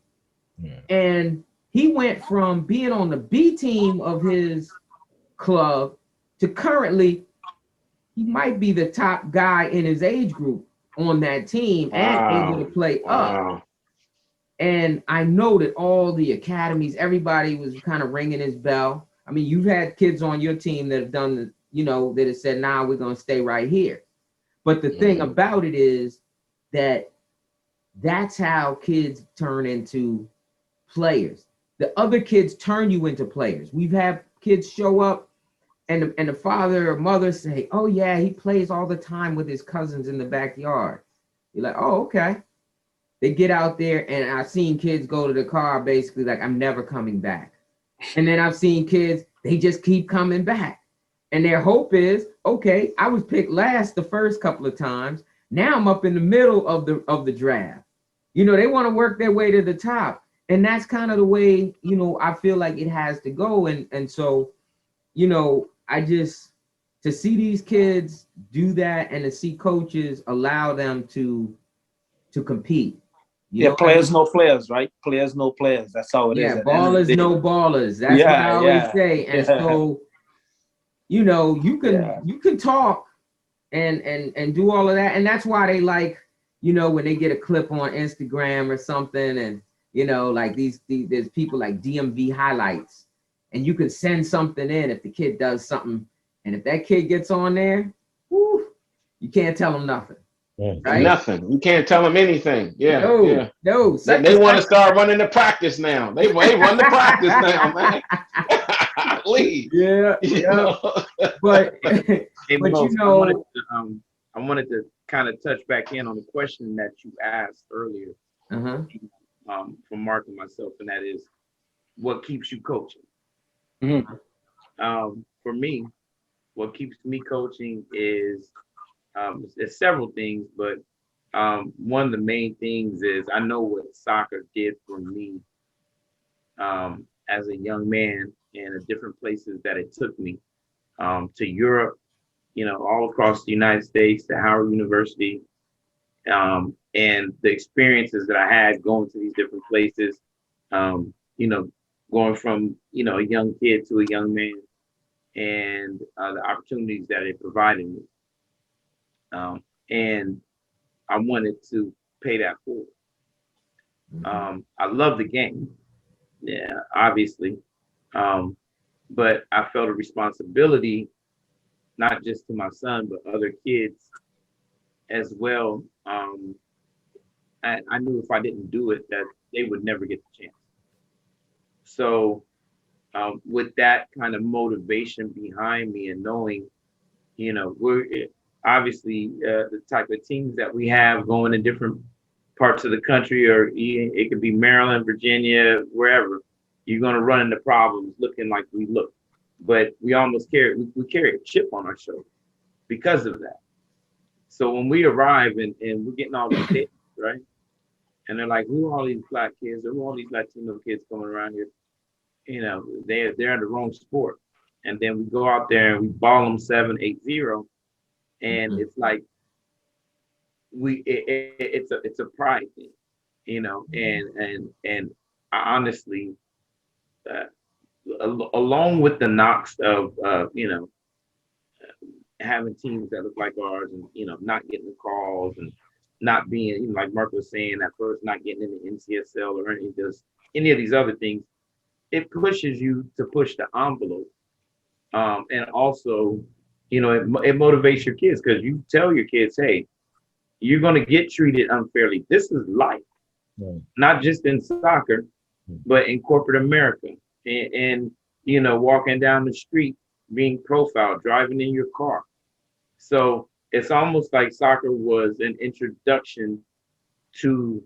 Yeah. And he went from being on the B team of his club to currently he might be the top guy in his age group on that team and able to play up. And I know that all the academies, everybody was kind of ringing his bell. I mean, you've had kids on your team that have done the, you know, that have said, nah, we're going to stay right here. But the thing about it is that that's how kids turn into players. The other kids turn you into players. We've had kids show up and the father or mother say, oh yeah, he plays all the time with his cousins in the backyard. You're like, oh, okay. They get out there, and I've seen kids go to the car basically like, I'm never coming back. And then I've seen kids, they just keep coming back. And their hope is, okay, I was picked last the first couple of times. Now I'm up in the middle of the draft. You know, they want to work their way to the top. And that's kind of the way, you know, I feel like it has to go. And so, you know, I just, to see these kids do that and to see coaches allow them to compete. Yeah, players know players, right? Players know players. That's how it is. Yeah, ballers know ballers. That's what I always say. And so, you know, you can talk and do all of that. And that's why they like, you know, when they get a clip on Instagram or something, and you know, like there's people like DMV highlights, and you can send something in if the kid does something, and if that kid gets on there, whoo, you can't tell them nothing. Right? Nothing. You can't tell them anything. Yeah. No. They want to start running the practice now. They run the practice now, man. Leave. Yeah. But hey, but Mo, you know, I wanted to kind of touch back in on the question that you asked earlier, for Marc and myself, and that is, what keeps you coaching? For me, what keeps me coaching is there's several things, but one of the main things is I know what soccer did for me as a young man, and the different places that it took me, to Europe, you know, all across the United States, to Howard University, and the experiences that I had going to these different places, you know, going from, you know, a young kid to a young man, and the opportunities that it provided me. And I wanted to pay that forward. I love the game, yeah, obviously, but I felt a responsibility, not just to my son, but other kids as well. I knew if I didn't do it, that they would never get the chance. So with that kind of motivation behind me, and knowing, you know, we're obviously the type of teams that we have going in different parts of the country, or it could be Maryland, Virginia, wherever, you're going to run into problems looking like we look. But we almost carry a chip on our shoulder because of that. So when we arrive and we're getting all these kids, right? And they're like, who are all these black kids? Who are all these Latino kids coming around here? You know, they're in the wrong sport. And then we go out there and we ball them 7-8-0. And it's like, it's a pride thing, you know, and I honestly, along with the knocks of, you know, having teams that look like ours, and, you know, not getting the calls, and not being, you know, like Marc was saying at first, not getting in the NCSL or any of these other things, it pushes you to push the envelope. And also, you know, it motivates your kids, because you tell your kids, hey, you're going to get treated unfairly. This is life, not just in soccer, but in corporate America. And, you know, walking down the street, being profiled, driving in your car. So it's almost like soccer was an introduction to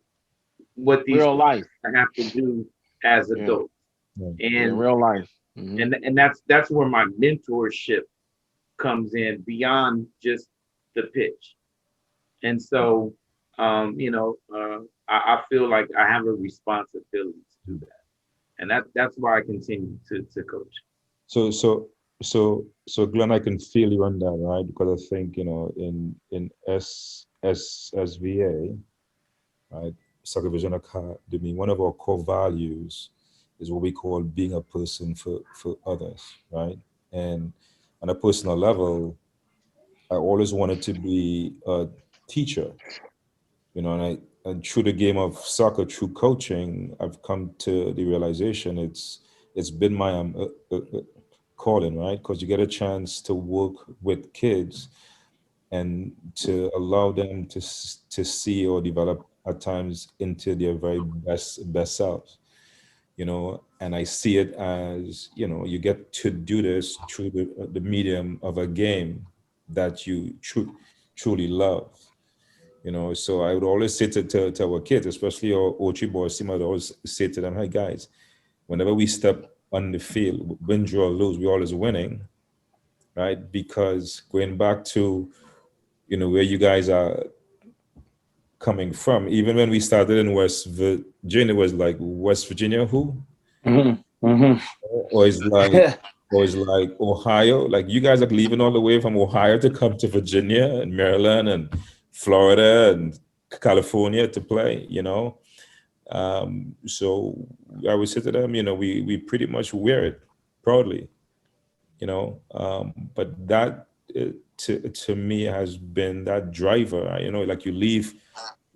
what these real life have to do as adults. And in real life. And that's where my mentorship comes in, beyond just the pitch. And so, you know, I feel like I have a responsibility to do that. And that's why I continue to coach. So Glenn, I can feel you on that, right? Because I think, you know, in SVA, right, Soccer Vision Academy, one of our core values is what we call being a person for others, right? And on a personal level, I always wanted to be a teacher, you know, and through the game of soccer, through coaching, I've come to the realization it's been my calling, right? Because you get a chance to work with kids and to allow them to see or develop at times into their very best selves, you know. And I see it as, you know, you get to do this through the medium of a game that you truly love, you know. So I would always say to our kids, especially our Ochi boys, I would always say to them, hey guys, whenever we step on the field, win, draw, lose, we're always winning, right? Because going back to, you know, where you guys are coming from, even when we started in West Virginia, it was like West Virginia who? Or it's like, or it's like Ohio. Like you guys are leaving all the way from Ohio to come to Virginia and Maryland and Florida and California to play, you know. So I would say to them, you know, we pretty much wear it proudly, you know. But that to me has been that driver, you know, like you leave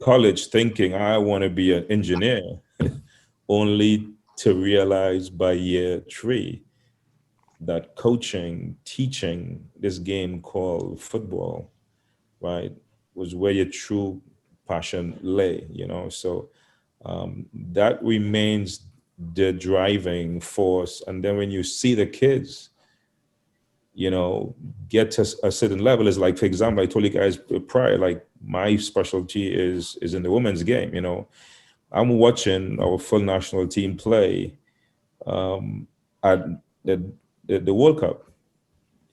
college thinking I want to be an engineer, only to realize by year 3 that coaching, teaching this game called football, right, was where your true passion lay, you know. So that remains the driving force. And then when you see the kids, you know, get to a certain level, is like, for example, I told you guys prior, like my specialty is in the women's game, you know. I'm watching our full national team play at the World Cup,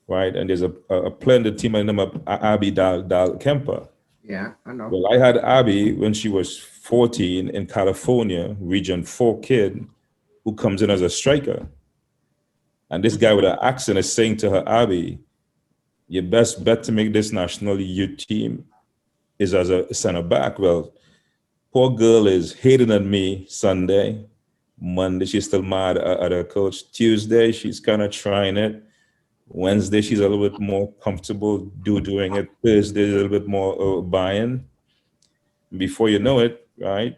right? And there's a player in the team by the name of Abby Dal Kemper. Yeah, I know. Well, I had Abby when she was 14 in California, Region 4 kid who comes in as a striker. And this guy with an accent is saying to her, Abby, your best bet to make this national youth team is as a center back. Well, poor girl is hating on me Sunday. Monday, she's still mad at her coach. Tuesday, she's kind of trying it. Wednesday, she's a little bit more comfortable doing it. Thursday, a little bit more buying. Before you know it, right?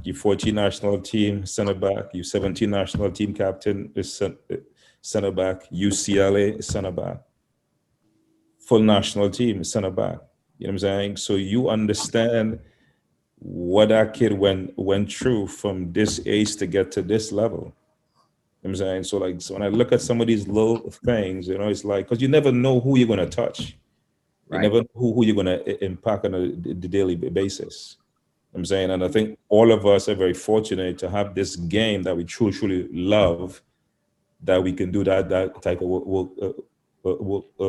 You 14 national team center back, you 17 national team captain is center back, UCLA is center back, full national team is center back. You know what I'm saying? So you understand what that kid went through from this age to get to this level. You know what I'm saying? So like, so when I look at some of these little things, you know, it's like, because you never know who you're going to touch. You Right. never know who you're going to impact on the daily basis. You know what I'm saying, and I think all of us are very fortunate to have this game that we truly love, that we can do that type of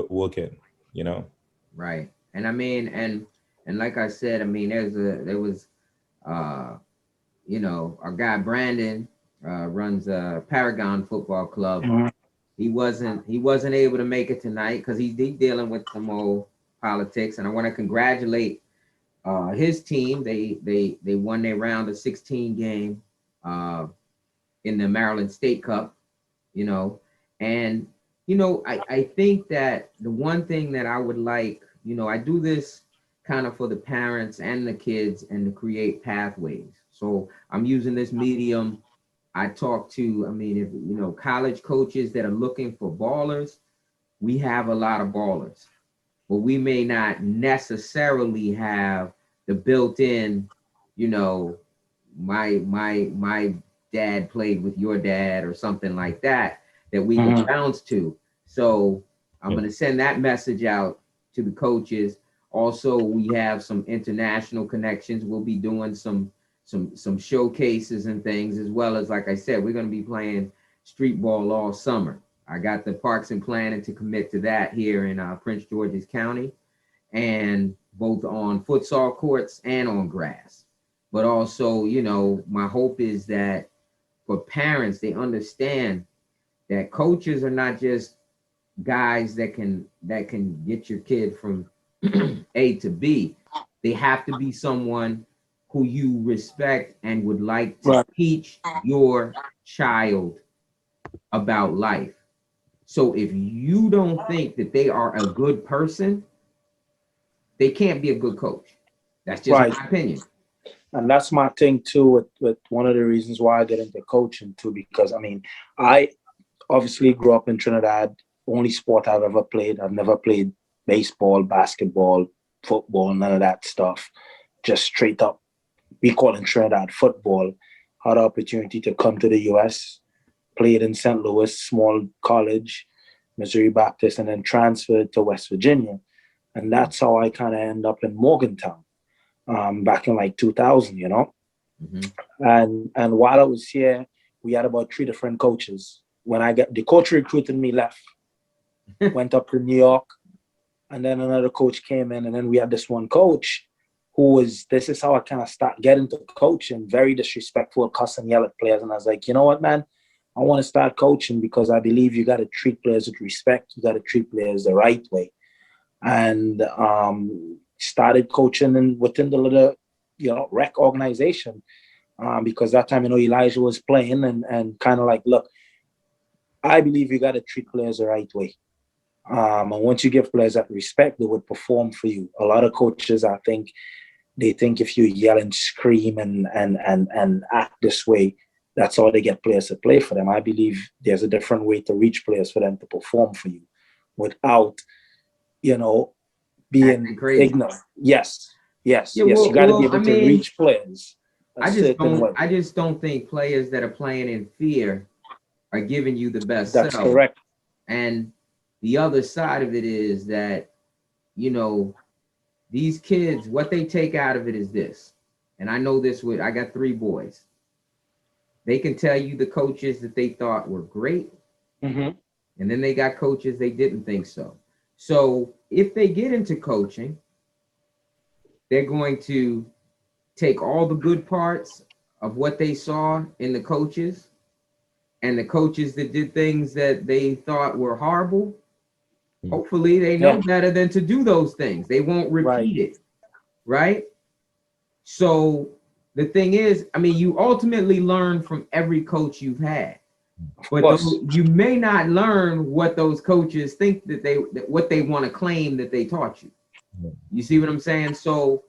work in, you know. Right. And I mean, and like I said, I mean, there was you know, our guy Brandon runs a Paragon Football Club. He wasn't able to make it tonight because he's dealing with some old politics, and I want to congratulate his team. They won their round of 16 game in the Maryland State Cup, you know. And you know, I think that the one thing that I would like, you know, I do this kind of for the parents and the kids and to create pathways. So I'm using this medium. I talk to, I mean, if you know, college coaches that are looking for ballers, we have a lot of ballers, but we may not necessarily have the built-in, you know, my dad played with your dad or something like that we can bounce to. So I'm going to send that message out to the coaches. Also, we have some international connections. We'll be doing some showcases and things, as well as, like I said, we're going to be playing street ball all summer. I got the Parks and Planning to commit to that here in Prince George's County, and both on futsal courts and on grass. But also, you know, my hope is that for parents, they understand that coaches are not just guys that can get your kid from A to B. They have to be someone who you respect and would like to teach your child about life. So if you don't think that they are a good person, they can't be a good coach. That's just Right. my opinion. And that's my thing too, with one of the reasons why I get into coaching too, because I mean, I obviously grew up in Trinidad. Only sport I've ever played. I've never played baseball, basketball, football, none of that stuff. Just straight up, we call in Trinidad football. Had the opportunity to come to the US, played in St. Louis, small college, Missouri Baptist, and then transferred to West Virginia. And that's how I kind of end up in Morgantown. Back in like 2000, you know. And while I was here, we had about 3 different coaches. When I got the coach recruited me, left, went up to New York, and then another coach came in, and then we had this one coach who was, this is how I kind of start getting to coaching, very disrespectful, cuss and yell at players. And I was like, you know what, man, I want to start coaching because I believe you got to treat players with respect. You got to treat players the right way. And started coaching within the little, rec organization, because that time, Elijah was playing and kind of like, look, I believe you got to treat players the right way. And once you give players that respect, they would perform for you. A lot of coaches, I think, they think if you yell and scream and act this way, that's all they get players to play for them. I believe there's a different way to reach players for them to perform for you without, being ignorant. Yes. Yeah, You got to be able to reach players. I just don't think players that are playing in fear are giving you the best. That's correct. And the other side of it is that, these kids, what they take out of it is this. And I know this I got 3 boys. They can tell you the coaches that they thought were great. And then they got coaches they didn't think so. So if they get into coaching, they're going to take all the good parts of what they saw in the coaches, and the coaches that did things that they thought were horrible, hopefully they know better than to do those things. They won't repeat it, right? So the thing is, you ultimately learn from every coach you've had. But you may not learn what those coaches think what they want to claim that they taught you. You see what I'm saying? So,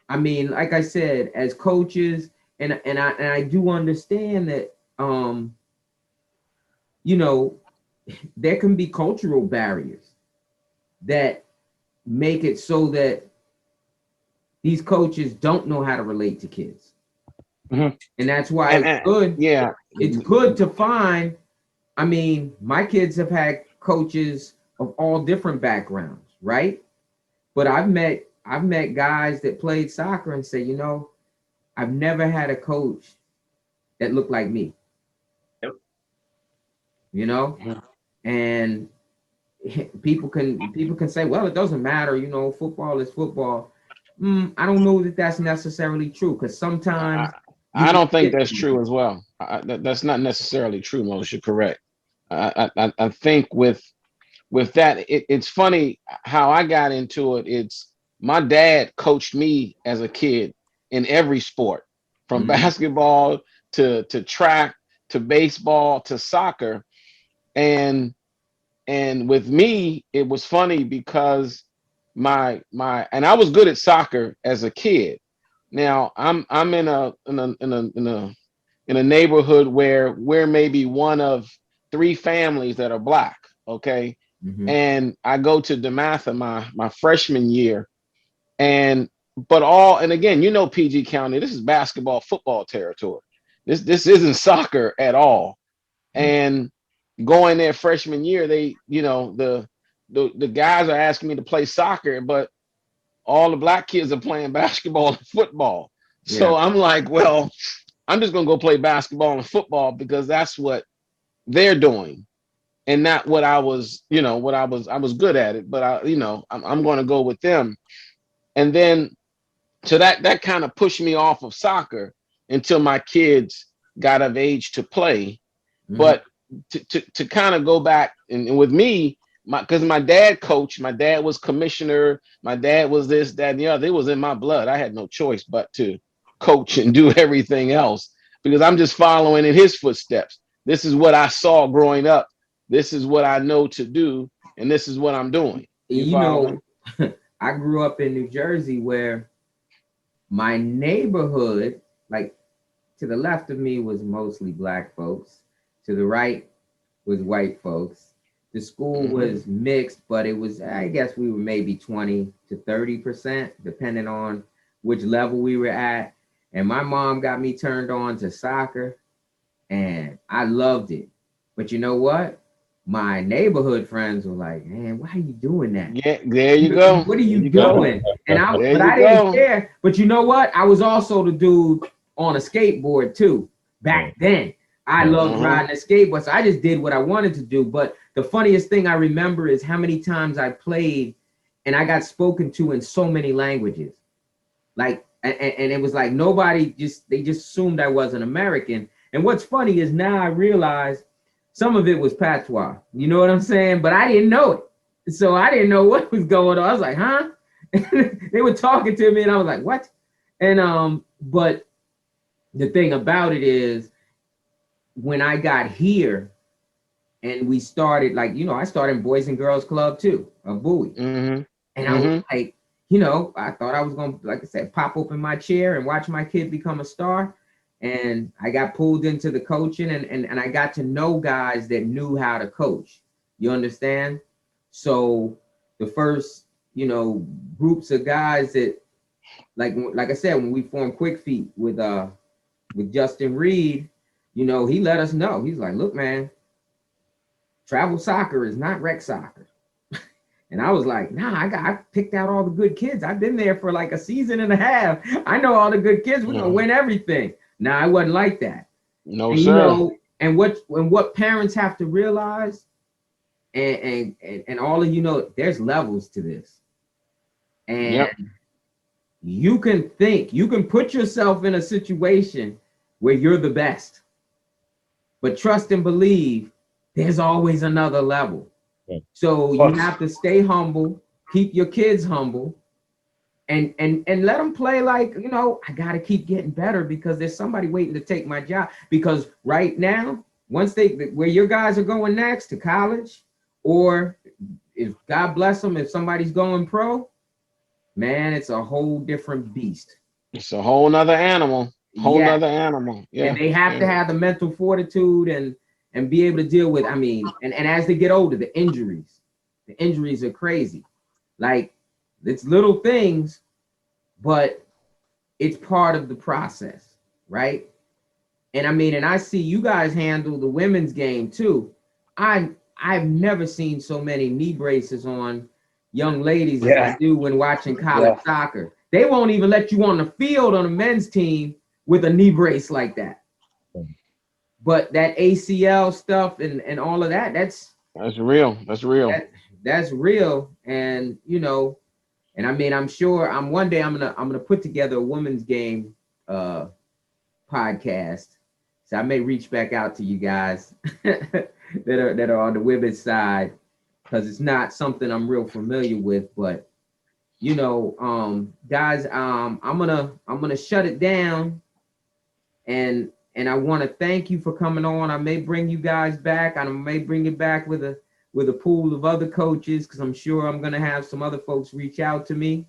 like I said, as coaches, and I do understand that, there can be cultural barriers that make it so that these coaches don't know how to relate to kids. And that's why it's good. Yeah. It's good to find, my kids have had coaches of all different backgrounds, right? But I've met guys that played soccer and say, I've never had a coach that looked like me. And people can say, well, it doesn't matter, football is football. I don't know that that's necessarily true, because sometimes I don't think that's true as well. That's not necessarily true, Moshe. You're correct. I think with that, it's funny how I got into it. It's my dad coached me as a kid in every sport, from basketball to track to baseball to soccer, and with me it was funny because my and I was good at soccer as a kid. Now I'm in a neighborhood where we're maybe one of 3 families that are Black, okay? And I go to DeMatha my freshman year, and again, PG County, this is basketball football territory. This isn't soccer at all. And going there freshman year, they, the guys are asking me to play soccer, but all the Black kids are playing basketball and football. So I'm like, well, I'm just gonna go play basketball and football because that's what they're doing, and not what I was, I was good at it, but I'm going to go with them. And then, so that kind of pushed me off of soccer until my kids got of age to play. But to kind of go back and with me, because my dad coached, my dad was commissioner, my dad was this, that, and the other. It was in my blood. I had no choice but to coach and do everything else because I'm just following in his footsteps. This is what I saw growing up. This is what I know to do, and this is what I'm doing. I grew up in New Jersey where my neighborhood, like to the left of me was mostly black folks. To the right was white folks. The school was mixed, but it was, I guess we were maybe 20 to 30%, depending on which level we were at. And my mom got me turned on to soccer, and I loved it. But you know what? My neighborhood friends were like, man, why are you doing that? Yeah, there you go. What are you There go. doing? And I There didn't care. But you know what? I was also the dude on a skateboard too. Back then, I loved riding a skateboard. So I just did what I wanted to do. But the funniest thing I remember is how many times I played and I got spoken to in so many languages. Like, and it was like they just assumed I was an American. And what's funny is now I realize some of it was patois, you know what I'm saying? But I didn't know it. So I didn't know what was going on. I was like, huh? They were talking to me and I was like, what? And, but the thing about it is when I got here and we started, like, you know, I started in Boys and Girls Club too, a Bowie. And I was like, you know, I thought I was going to, like I said, pop open my chair and watch my kid become a star. And I got pulled into the coaching and I got to know guys that knew how to coach. You understand? So the first, you know, groups of guys that, like I said, when we formed Quick Feet with Justin Reed, you know, he let us know. He's like, look, man, travel soccer is not rec soccer. And I was like, nah, I picked out all the good kids. I've been there for like a season and a half. I know all the good kids. We're gonna win everything. Now I wasn't like that. No, and, sir. You know, and what parents have to realize, and all of you know, there's levels to this. And you can put yourself in a situation where you're the best. But trust and believe, there's always another level. So you have to stay humble, keep your kids humble, and let them play like, you know, I got to keep getting better because there's somebody waiting to take my job. Because right now, where your guys are going next to college, or if God bless them, if somebody's going pro, man, it's a whole different beast. It's a whole nother animal. Nother animal. Yeah. And they have to have the mental fortitude and be able to deal with, I mean, and as they get older, the injuries are crazy. Like, it's little things, but it's part of the process, right? And I mean, and I see you guys handle the women's game too. I've never seen so many knee braces on young ladies as I do when watching college soccer. They won't even let you on the field on a men's team with a knee brace like that. But that ACL stuff and all of that, that's real. That's real. That's real. And you know, and I mean, I'm sure one day I'm gonna put together a women's game podcast. So I may reach back out to you guys that are on the women's side, because it's not something I'm real familiar with. But you know, guys, I'm gonna shut it down, and I want to thank you for coming on. I may bring you guys back. I may bring it back with a pool of other coaches, because I'm sure I'm gonna have some other folks reach out to me.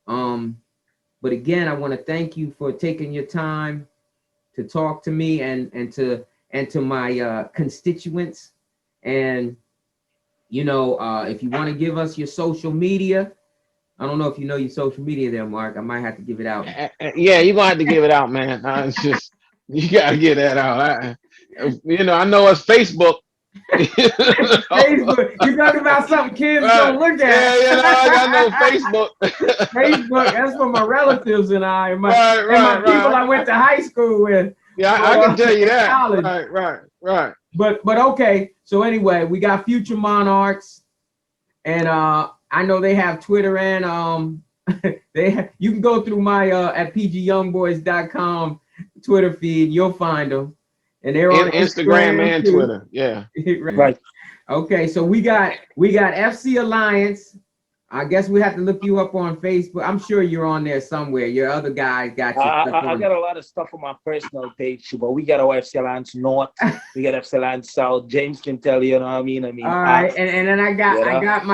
But again, I want to thank you for taking your time to talk to me and to my constituents. And you know, if you want to give us your social media, I don't know if you know your social media there, Mark. I might have to give it out. Yeah, you're gonna have to give it out, man. It's just, you gotta get that out. You know, I know it's Facebook. Facebook, you talking about something kids don't look at. Yeah, you know, I know Facebook. Facebook, that's for my relatives and I, and my people I went to high school with. Yeah, I can tell you that. College. Right. But okay, so anyway, we got Future Monarchs, and I know they have Twitter, and you can go through my at pgyoungboys.com Twitter feed, you'll find them. And they're on Instagram and too. Twitter. Yeah. Right. Okay, so we got FC Alliance, I guess we have to look you up on Facebook. I'm sure you're on there somewhere. Your other guys got you. I got a lot of stuff on my personal page too, but we got our FC Alliance North, we got FC Alliance South. James can tell you, you know what I mean? All right, and then I got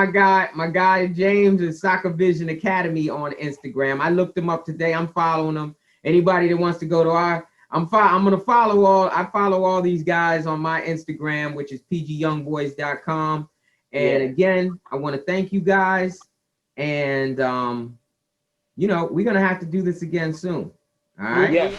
my guy James at Soccer Vision Academy on Instagram. I looked him up today. I'm following him. Anybody that wants to go to I'm gonna follow all these guys on my Instagram, which is pgyoungboys.com. And again, I want to thank you guys. And, you know, we're going to have to do this again soon. All right. Yeah.